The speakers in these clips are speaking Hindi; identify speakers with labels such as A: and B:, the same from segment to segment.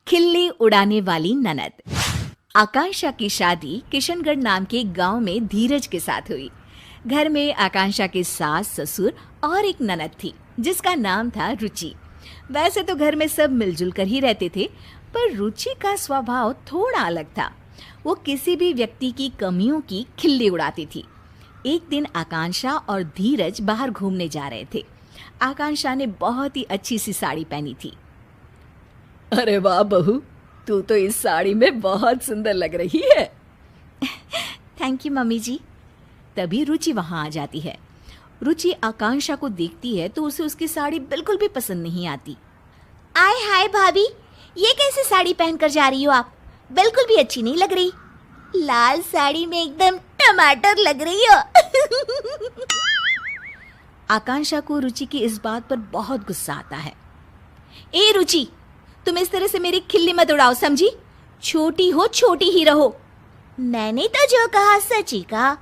A: खिल्ली उड़ाने वाली ननद। आकांक्षा की शादी किशनगढ़ नाम के गांव में धीरज के साथ हुई। घर में आकांक्षा के सास, ससुर और एक ननद थी जिसका नाम था रुचि। वैसे तो घर में सब मिलजुल कर ही रहते थे, पर रुचि का स्वभाव थोड़ा अलग था। वो किसी भी व्यक्ति की कमियों की खिल्ली उड़ाती थी। एक दिन आकांक्षा और धीरज बाहर घूमने जा रहे थे। आकांक्षा ने बहुत ही अच्छी सी साड़ी पहनी थी।
B: अरे वाह बहू, तू तो इस साड़ी में बहुत सुंदर लग रही है।
A: थैंक यू मम्मी जी। तभी रुचि वहां आ जाती है। रुचि आकांक्षा को देखती है तो उसे उसकी साड़ी बिल्कुल भी पसंद नहीं आती।
C: आय हाय भाभी, ये कैसे साड़ी पहनकर जा रही हो आप? बिल्कुल भी अच्छी नहीं लग रही। लाल साड़ी में एकदम टमाटर लग रही हो।
A: आकांक्षा को रुचि की इस बात पर बहुत गुस्सा आता है। ए रुचि, तुम इस तरह से मेरी खिल्ली मत उड़ाओ, समझी? छोटी हो छोटी ही रहो।
C: मैंने तो जो कहा सच ही कहा।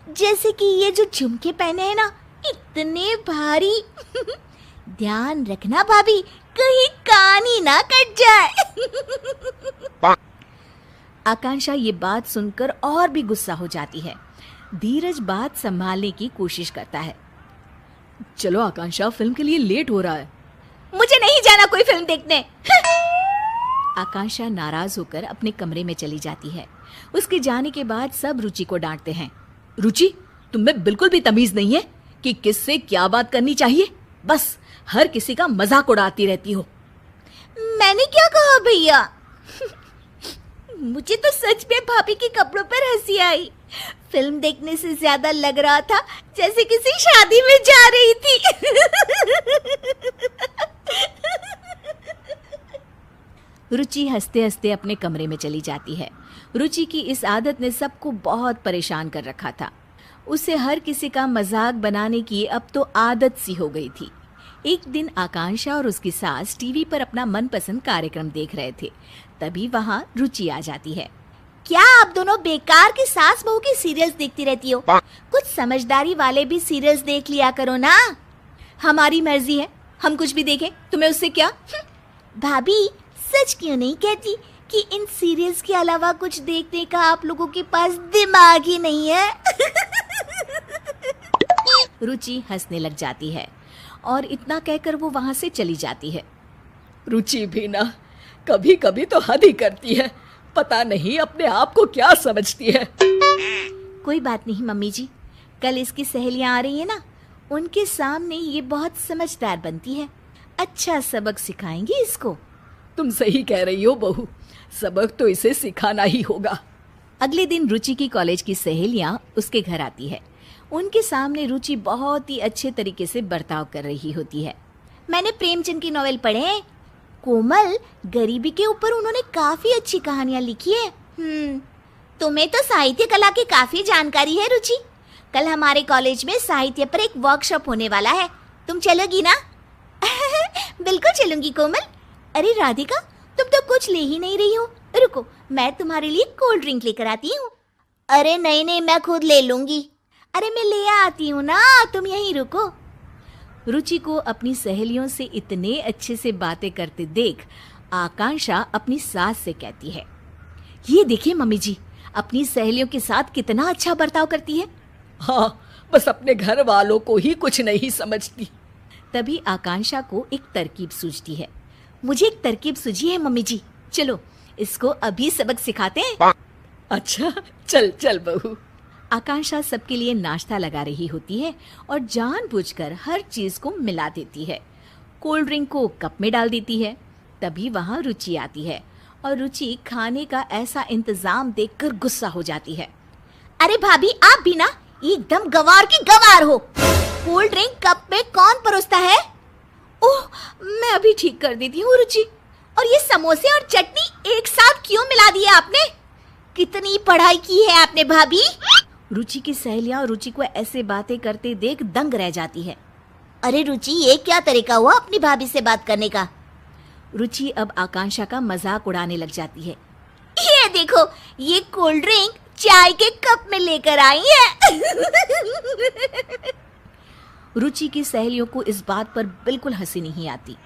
C: जैसे कि ये जो झुमके पहने हैं ना, इतने भारी। ध्यान रखना भाभी, कहीं कान ही ना कट जाए।
A: आकांक्षा ये बात सुनकर और भी गुस्सा हो जाती है। धीरज बात संभालने की कोशिश करता है।
B: चलो आकांक्षा, फिल्म के लिए लेट हो रहा है।
C: मुझे नहीं जाना कोई फिल्म देखने।
A: आकांक्षा नाराज होकर अपने कमरे में चली जाती है। उसके जाने के बाद सब रुचि को डांटते हैं।
B: रुचि, तुम्हें बिल्कुल भी तमीज नहीं है कि किससे क्या बात करनी चाहिए। बस हर किसी का मजाक उड़ाती रहती हो।
C: मैंने क्या कहा भैया? मुझे तो सच में भाभी के कपड़ों पर हंसी आई। फिल्म देखने से ज्यादा लग रहा था जैसे किसी शादी में जा रही थी।
A: रुचि हंसते हंसते अपने कमरे में चली जाती है। रुचि की इस आदत ने सबको बहुत परेशान कर रखा था। उसे हर किसी का मजाक बनाने की अब तो आदत सी हो गई थी। एक दिन आकांक्षा और उसकी सास टीवी पर अपना मनपसंद कार्यक्रम देख रहे थे। तभी वहां रुचि आ जाती है।
C: क्या आप दोनों बेकार के सास बहू के सीरियल्स देखती रहती हो? कुछ समझदारी वाले भी सीरियल्स देख लिया करो ना।
A: हमारी मर्जी है, हम कुछ भी देखें, तुम्हें उससे क्या?
C: भाभी, सच क्यों नहीं कहती कि इन सीरियल्स के अलावा कुछ देखने का आप लोगों के पास दिमाग ही नहीं है?
A: रुचि हंसने लग जाती है और इतना कहकर वो वहां से चली जाती है।
B: रुचि भी ना कभी कभी तो हद ही करती है। पता नहीं अपने आप को क्या समझती है।
A: कोई बात नहीं मम्मी जी, कल इसकी सहेलियां आ रही है ना, उनके सामने ये बहुत समझदार बनती है। अच्छा सबक सिखाएंगी इसको।
B: तुम सही कह रही हो बहू, सबक तो इसे सिखाना ही होगा।
A: अगले दिन रुचि की कॉलेज की सहेलियां उसके घर आती है। उनके सामने रुचि बहुत ही अच्छे तरीके से बर्ताव कर रही होती है।
C: मैंने प्रेमचंद की नॉवेल पढ़े हैं। कोमल, गरीबी के ऊपर उन्होंने काफी अच्छी कहानियां लिखी है। तुम्हें तो साहित्य कला की काफी जानकारी है रुचि। कल हमारे कॉलेज में साहित्य पर एक वर्कशॉप होने वाला है, तुम चलोगी ना? बिल्कुल चलूंगी कोमल। अरे राधिका, तुम तो कुछ ले ही नहीं रही हो। रुको, मैं तुम्हारे लिए कोल्ड ड्रिंक लेकर आती हूँ। अरे नहीं, मैं खुद ले लूंगी। अरे मैं ले आती हूँ ना, तुम यहीं रुको।
A: रुचि को अपनी सहेलियों से इतने अच्छे से बातें करते देख आकांक्षा अपनी सास से कहती है, ये देखिए मम्मी जी, अपनी सहेलियों के साथ कितना अच्छा बर्ताव करती है।
B: हाँ, बस अपने घर वालों को ही कुछ नहीं समझती।
A: तभी आकांक्षा को एक तरकीब सूझती है। मुझे एक तरकीब सूझी है मम्मी जी, चलो इसको अभी सबक सिखाते हैं।
B: अच्छा, चल चल बहू।
A: आकांक्षा सबके लिए नाश्ता लगा रही होती है और जानबूझकर हर चीज को मिला देती है। कोल्ड ड्रिंक को कप में डाल देती है। तभी वहां रुचि आती है और रुचि खाने का ऐसा इंतजाम देखकर गुस्सा हो जाती है।
C: अरे भाभी, आप भी ना एकदम गवार की गवार हो। कोल्ड ड्रिंक कप में कौन परोसता है?
A: ओह, मैं अभी ठीक कर देती हूँ रुचि।
C: और ये समोसे और चटनी एक साथ क्यों मिला दिया आपने? कितनी पढ़ाई की है आपने भाभी?
A: रुचि की सहेलियां रुचि को ऐसे बातें करते देख दंग रह जाती है।
C: अरे रुचि, ये क्या तरीका हुआ अपनी भाभी से बात करने का?
A: रुचि अब आकांक्षा का मजाक उड़ाने लग जाती है।
C: ये देखो, ये कोल्ड ड्रिंक चाय के कप में लेकर आई है।
A: रुचि की सहेलियों को इस बात पर बिल्कुल हंसी नहीं आती।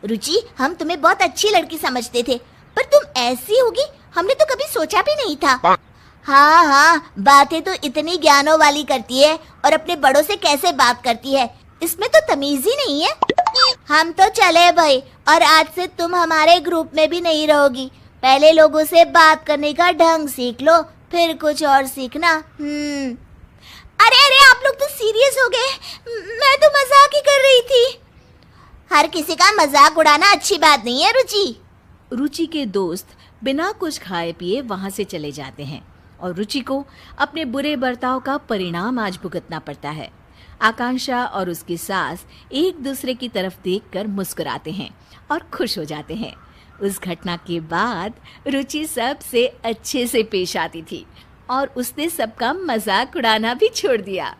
C: रुचि, हम तुम्हें बहुत अच्छी लड़की समझते थे, पर तुम ऐसी होगी हमने तो कभी सोचा भी नहीं था। हाँ हाँ, बातें तो इतनी ज्ञानों वाली करती है और अपने बड़ों से कैसे बात करती है, इसमें तो तमीज ही नहीं है। हम तो चले भाई, और आज से तुम हमारे ग्रुप में भी नहीं रहोगी। पहले लोगों से बात करने का ढंग सीख लो, फिर कुछ और सीखना। अरे अरे, आप लोग तो सीरियस हो गए, मैं तो मजाक ही कर रही थी। हर किसी का मजाक उड़ाना अच्छी बात नहीं है रुचि।
B: रुचि के दोस्त बिना कुछ खाए पिए वहां से चले जाते हैं और रुचि को अपने बुरे बर्ताव का परिणाम आज भुगतना पड़ता है। आकांक्षा और उसकी सास एक दूसरे की तरफ देखकर मुस्कुराते हैं और खुश हो जाते हैं। उस घटना के बाद रुचि सबसे अच्छे से पेश आती थी और उसने सबका मजाक उड़ाना भी छोड़ दिया।